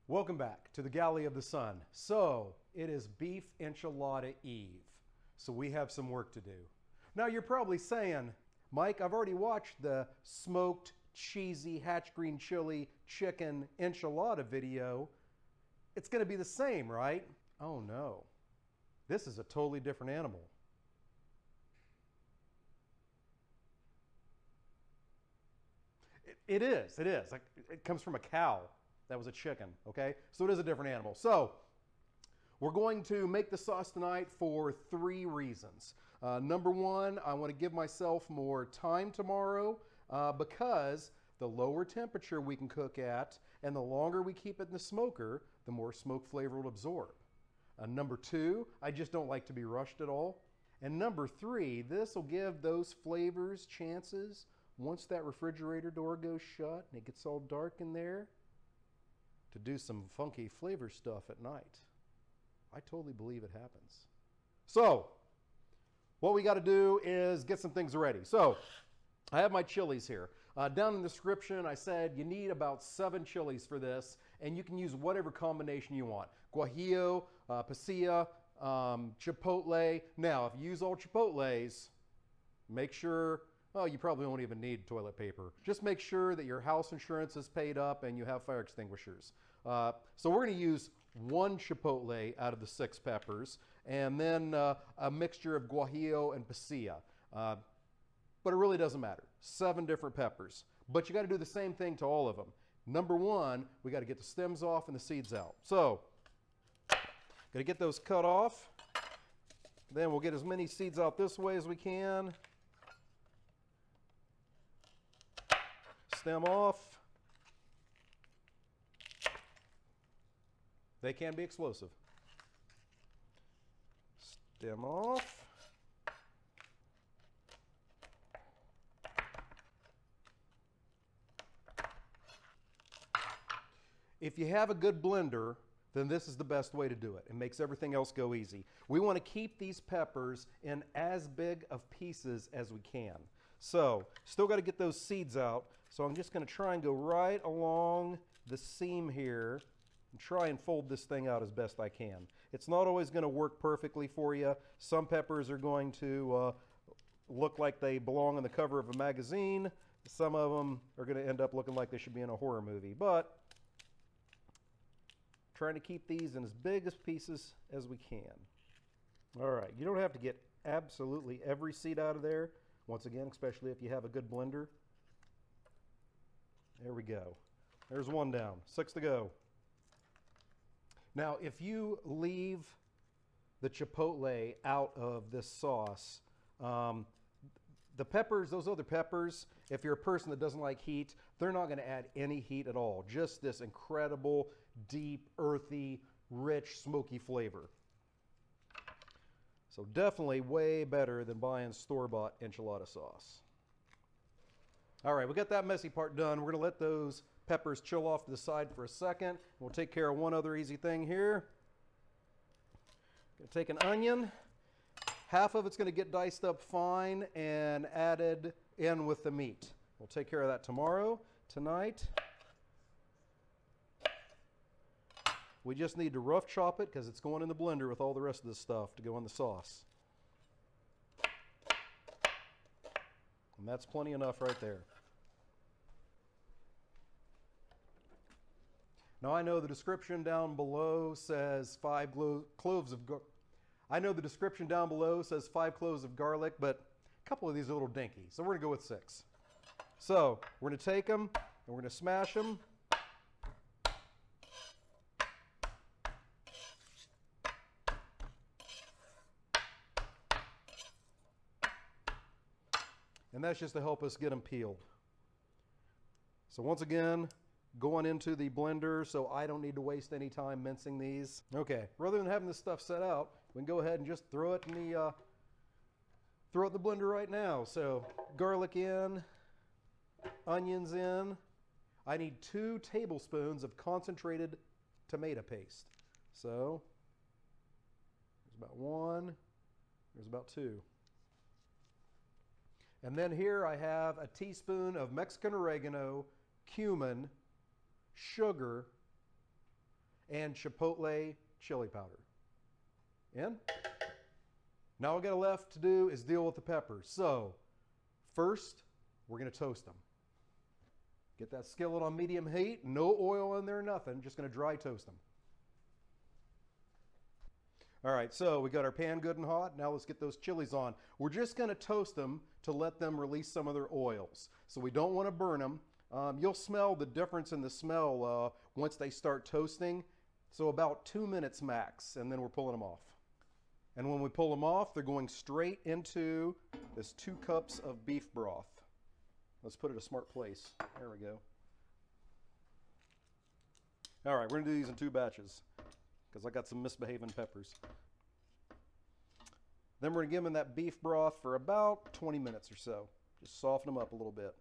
Welcome back to the Galley of the Sun. So, it is Beef Enchilada Eve. So we have some work to do. Now you're probably saying, Mike, I've already watched the smoked, cheesy, hatch green chili chicken enchilada video. It's gonna be the same, right? Oh no. This is a totally different animal. It is. Like, it comes from a cow. That was a chicken, okay? So it is a different animal. So we're going to make the sauce tonight for 3 reasons. Number 1, I want to give myself more time tomorrow because the lower temperature we can cook at and the longer we keep it in the smoker, the more smoke flavor will absorb. Number 2, I just don't like to be rushed at all. And number 3, this will give those flavors chances once that refrigerator door goes shut and it gets all dark in there, to do some funky flavor stuff at night. I totally believe it happens. So, what we got to do is get some things ready. So, I have my chilies here. Down in the description, I said you need about 7 chilies for this, and you can use whatever combination you want. Guajillo, pasilla, chipotle. Now, if you use all chipotles, make sure, oh, you probably won't even need toilet paper. Just make sure that your house insurance is paid up and you have fire extinguishers. So we're going to use 1 chipotle out of the 6 peppers, and then a mixture of guajillo and pasilla. But it really doesn't matter. 7 different peppers. But you got to do the same thing to all of them. Number 1, we got to get the stems off and the seeds out. So, got to get those cut off. Then we'll get as many seeds out this way as we can. Stem off. They can be explosive. Stem off. If you have a good blender, then this is the best way to do it. It makes everything else go easy. We want to keep these peppers in as big of pieces as we can. So, still got to get those seeds out. So I'm just going to try and go right along the seam here and try and fold this thing out as best I can. It's not always going to work perfectly for you. Some peppers are going to look like they belong on the cover of a magazine. Some of them are going to end up looking like they should be in a horror movie. But trying to keep these in as big as pieces as we can. All right, you don't have to get absolutely every seed out of there. Once again, especially if you have a good blender. There we go. There's 1 down, 6 to go. Now, if you leave the chipotle out of this sauce, the peppers, those other peppers, if you're a person that doesn't like heat, they're not going to add any heat at all. Just this incredible, deep, earthy, rich, smoky flavor. So definitely way better than buying store-bought enchilada sauce. All right, we got that messy part done. We're going to let those peppers chill off to the side for a second. We'll take care of one other easy thing here. Going to take an onion. Half of it's going to get diced up fine and added in with the meat. We'll take care of that tomorrow. Tonight, we just need to rough chop it because it's going in the blender with all the rest of this stuff to go in the sauce. And that's plenty enough right there. Now I know the description down below says 5 cloves of garlic. I know the description down below says 5 cloves of garlic, but a couple of these are a little dinky, so we're going to go with 6. So we're going to take them and we're going to smash them. And that's just to help us get them peeled. So once again, going into the blender so I don't need to waste any time mincing these. Okay, rather than having this stuff set out, we can go ahead and just throw it in the blender right now. So garlic in, onions in. I need 2 tablespoons of concentrated tomato paste. So there's about 1, there's about 2. And then here I have a teaspoon of Mexican oregano, cumin, sugar, and chipotle chili powder. In. Now all we got left to do is deal with the peppers. So first, we're going to toast them. Get that skillet on medium heat, no oil in there, nothing. Just going to dry toast them. All right, so we got our pan good and hot. Now let's get those chilies on. We're just going to toast them to let them release some of their oils. So we don't want to burn them. You'll smell the difference in the smell once they start toasting. So about 2 minutes max, and then we're pulling them off. And when we pull them off, they're going straight into this 2 cups of beef broth. Let's put it a smart place. There we go. All right, we're going to do these in 2 batches because I got some misbehaving peppers. Then we're going to give them that beef broth for about 20 minutes or so. Just soften them up a little bit.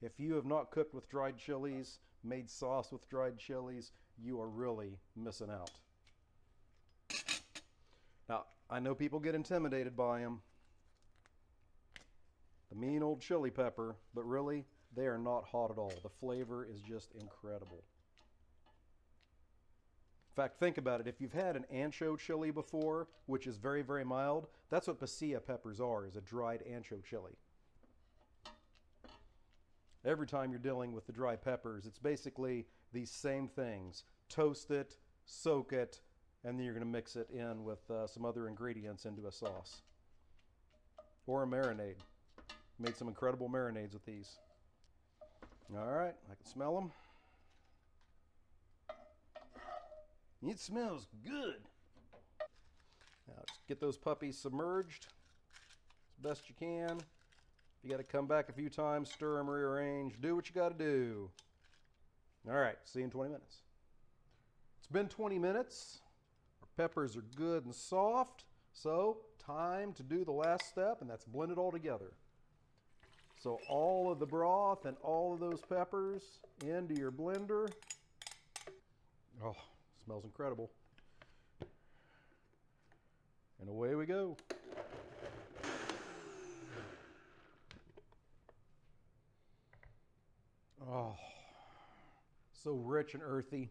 If you have not cooked with dried chilies, made sauce with dried chilies, you are really missing out. Now, I know people get intimidated by them. The mean old chili pepper, but really, they are not hot at all. The flavor is just incredible. In fact, think about it. If you've had an ancho chili before, which is very, very mild, that's what pasilla peppers are, is a dried ancho chili. Every time you're dealing with the dry peppers, it's basically these same things. Toast it, soak it, and then you're going to mix it in with some other ingredients into a sauce. Or a marinade. Made some incredible marinades with these. All right, I can smell them. It smells good. Now just get those puppies submerged as best you can. You got to come back a few times, stir them, rearrange, do what you got to do. All right, see you in 20 minutes. It's been 20 minutes. Our peppers are good and soft, so time to do the last step, and that's blend it all together. So all of the broth and all of those peppers into your blender. Oh, smells incredible. And away we go. Oh, so rich and earthy.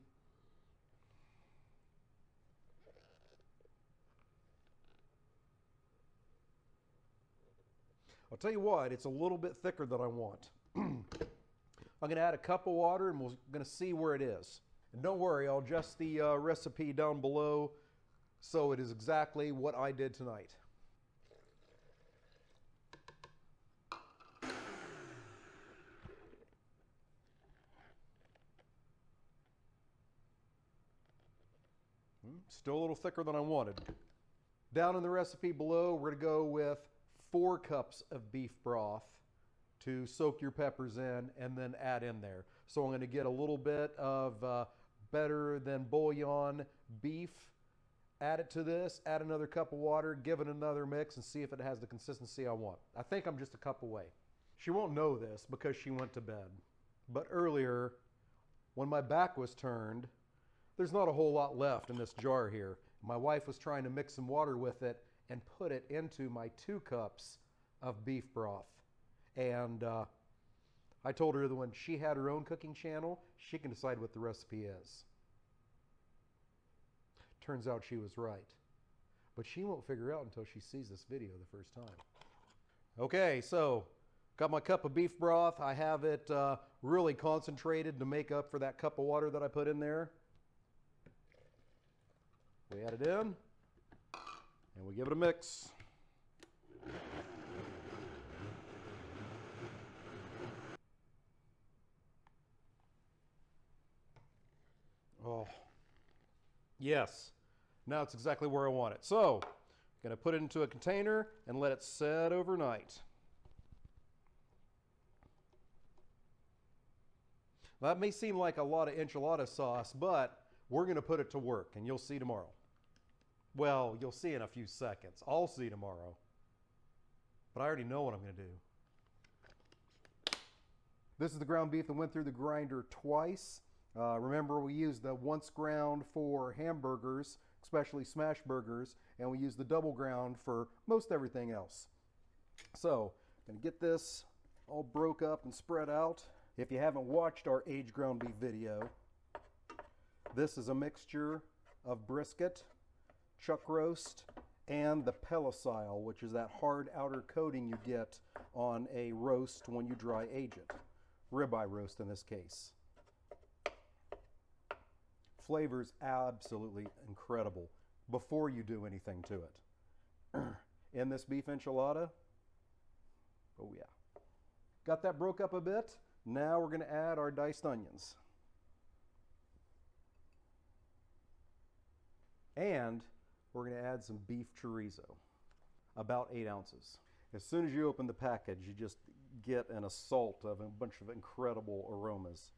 I'll tell you what, it's a little bit thicker than I want. I'm going to add a cup of water and we're going to see where it is. And don't worry, I'll adjust the recipe down below so it is exactly what I did tonight. Still a little thicker than I wanted. Down in the recipe below, we're going to go with 4 cups of beef broth to soak your peppers in and then add in there. So I'm going to get a little bit of better than bouillon beef, add it to this, add another cup of water, give it another mix and see if it has the consistency I want. I think I'm just a cup away. She won't know this because she went to bed. But earlier, when my back was turned, there's not a whole lot left in this jar here. My wife was trying to mix some water with it and put it into my 2 cups of beef broth. And I told her that when she had her own cooking channel, she can decide what the recipe is. Turns out she was right. But she won't figure out until she sees this video the first time. Okay, so got my cup of beef broth. I have it really concentrated to make up for that cup of water that I put in there. We add it in, and we give it a mix. Oh, yes. Now it's exactly where I want it. So, I'm going to put it into a container and let it set overnight. That may seem like a lot of enchilada sauce, but we're going to put it to work, and you'll see tomorrow. Well, you'll see in a few seconds. I'll see tomorrow. But I already know what I'm going to do. This is the ground beef that went through the grinder twice. Remember, we used the once ground for hamburgers, especially smash burgers, and we used the double ground for most everything else. So, Gonna get this all broke up and spread out. If you haven't watched our aged ground beef video, this is a mixture of brisket, chuck roast, and the pellicile, which is that hard outer coating you get on a roast when you dry age it. Ribeye roast in this case. Flavor's absolutely incredible before you do anything to it. In this beef enchilada, oh yeah. Got that broke up a bit. Now we're going to add our diced onions. And we're going to add some beef chorizo, about 8 ounces. As soon as you open the package, you just get an assault of a bunch of incredible aromas.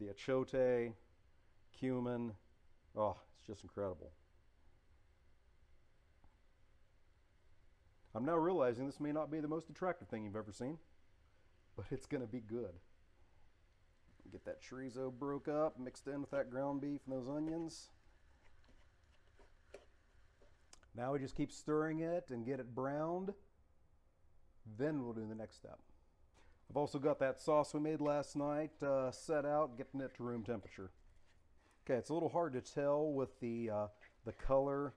The achote, cumin, oh, it's just incredible. I'm now realizing this may not be the most attractive thing you've ever seen, but it's going to be good. Get that chorizo broke up, mixed in with that ground beef and those onions. Now we just keep stirring it and get it browned. Then we'll do the next step. I've also got that sauce we made last night set out, getting it to room temperature. Okay, it's a little hard to tell with the color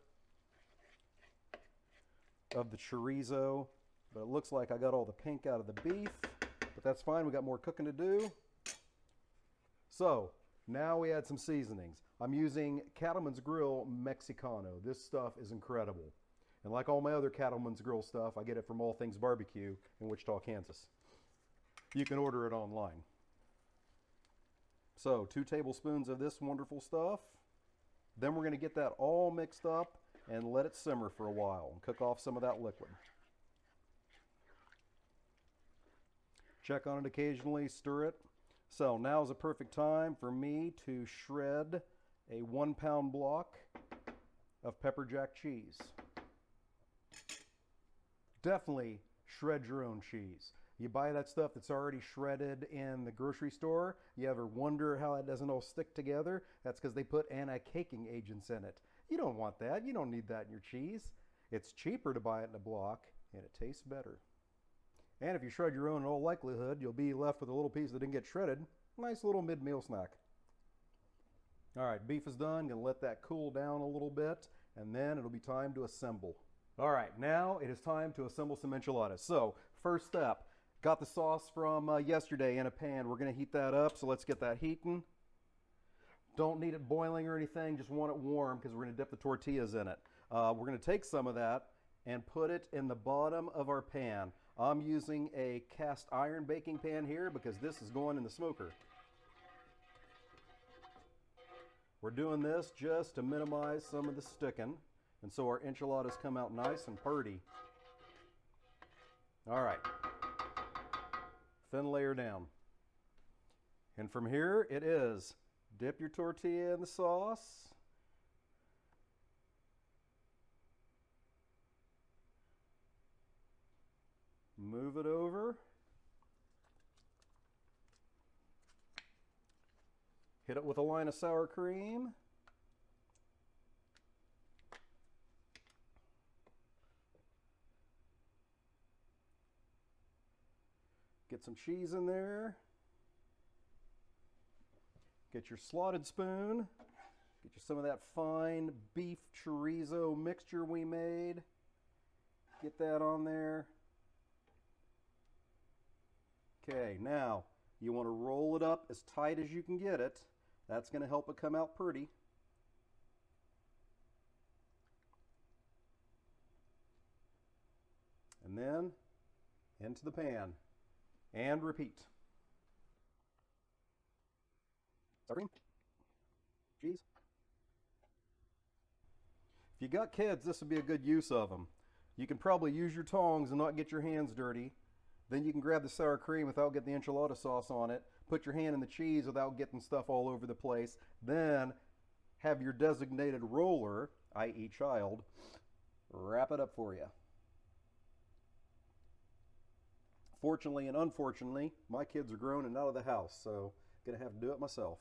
of the chorizo, but it looks like I got all the pink out of the beef, but that's fine. We got more cooking to do. So now we add some seasonings. I'm using Cattleman's Grill Mexicano. This stuff is incredible. And like all my other Cattleman's Grill stuff, I get it from All Things Barbecue in Wichita, Kansas. You can order it online. So 2 tablespoons of this wonderful stuff. Then we're going to get that all mixed up and let it simmer for a while and cook off some of that liquid. Check on it occasionally, stir it. So now is a perfect time for me to shred a 1-pound block of pepper jack cheese. Definitely shred your own cheese. You buy that stuff that's already shredded in the grocery store, you ever wonder how it doesn't all stick together? That's because they put anti-caking agents in it. You don't want that. You don't need that in your cheese. It's cheaper to buy it in a block, and it tastes better. And if you shred your own, in all likelihood, you'll be left with a little piece that didn't get shredded. Nice little mid-meal snack. All right, beef is done. Gonna let that cool down a little bit, and then it'll be time to assemble. All right, now it is time to assemble some enchiladas. So, first step, got the sauce from yesterday in a pan. We're gonna heat that up, so let's get that heating. Don't need it boiling or anything, just want it warm because we're gonna dip the tortillas in it. We're gonna take some of that and put it in the bottom of our pan. I'm using a cast iron baking pan here because this is going in the smoker. We're doing this just to minimize some of the sticking, and so our enchiladas come out nice and purty. All right, thin layer down. And from here it is, dip your tortilla in the sauce. Move it over. Hit it with a line of sour cream. Get some cheese in there. Get your slotted spoon. Get you some of that fine beef chorizo mixture we made. Get that on there. Okay, now you want to roll it up as tight as you can get it. That's going to help it come out pretty. And then into the pan and repeat. Sour cream, cheese. If you got kids, this would be a good use of them. You can probably use your tongs and not get your hands dirty. Then you can grab the sour cream without getting the enchilada sauce on it. Put your hand in the cheese without getting stuff all over the place. Then have your designated roller, i.e. child, wrap it up for you. Fortunately and unfortunately, my kids are grown and out of the house, so I'm going to have to do it myself.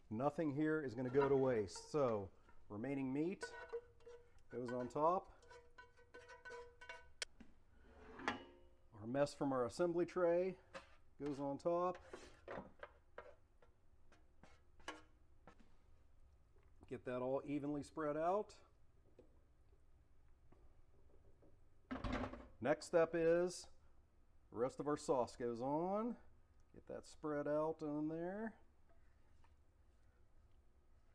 Nothing here is going to go to waste. So remaining meat goes on top. Our mess from our assembly tray goes on top. Get that all evenly spread out. Next step is the rest of our sauce goes on. Get that spread out in there.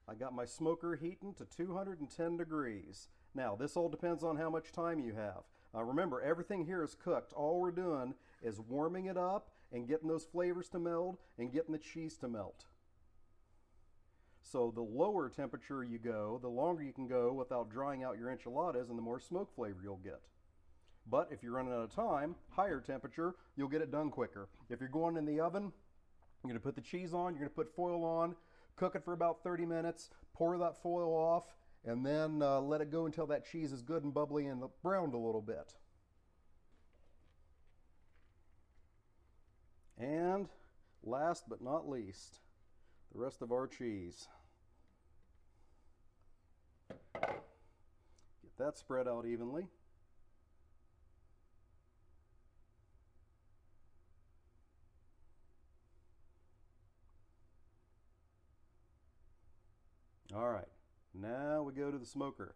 I got my smoker heating to 210 degrees. Now, this all depends on how much time you have. Remember, everything here is cooked. All we're doing is warming it up and getting those flavors to meld and getting the cheese to melt. So the lower temperature you go, the longer you can go without drying out your enchiladas, and the more smoke flavor you'll get. But if you're running out of time, higher temperature, you'll get it done quicker. If you're going in the oven, you're going to put the cheese on, you're going to put foil on, cook it for about 30 minutes, pour that foil off, and then let it go until that cheese is good and bubbly and browned a little bit. And last but not least, the rest of our cheese. Get that spread out evenly. All right, now we go to the smoker.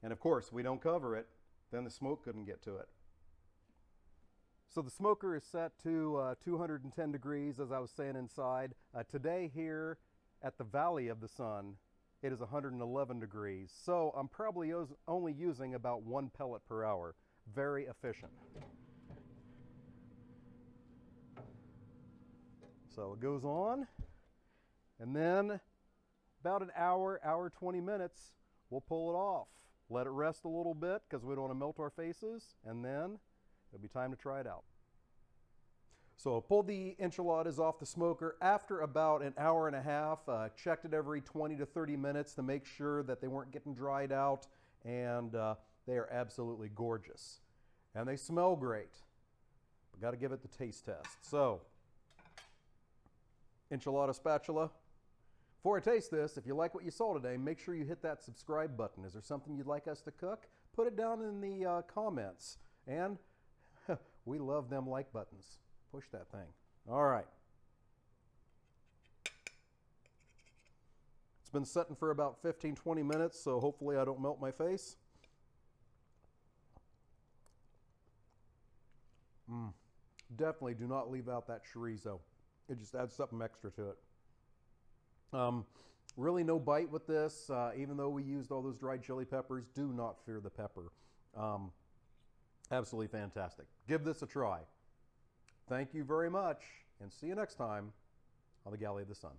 And of course, we don't cover it, then the smoke couldn't get to it. So the smoker is set to 210 degrees, as I was saying inside. Today here at the Valley of the Sun, it is 111 degrees. So I'm probably only using about 1 pellet per hour. Very efficient. So it goes on, and then about an hour, 20 minutes, we'll pull it off. Let it rest a little bit because we don't want to melt our faces, and then it'll be time to try it out. So I pulled the enchiladas off the smoker after about an hour and a half. Checked it every 20 to 30 minutes to make sure that they weren't getting dried out, and they are absolutely gorgeous. And they smell great. But got to give it the taste test. So, enchilada spatula. Before I taste this, if you like what you saw today, make sure you hit that subscribe button. Is there something you'd like us to cook? Put it down in the comments. And we love them like buttons. Push that thing. All right. It's been setting for about 15-20 minutes, so hopefully I don't melt my face. Definitely do not leave out that chorizo. It just adds something extra to it. Really no bite with this, even though we used all those dried chili peppers. Do not fear the pepper. Absolutely fantastic. Give this a try. Thank you very much, and see you next time on the Galley of the Sun.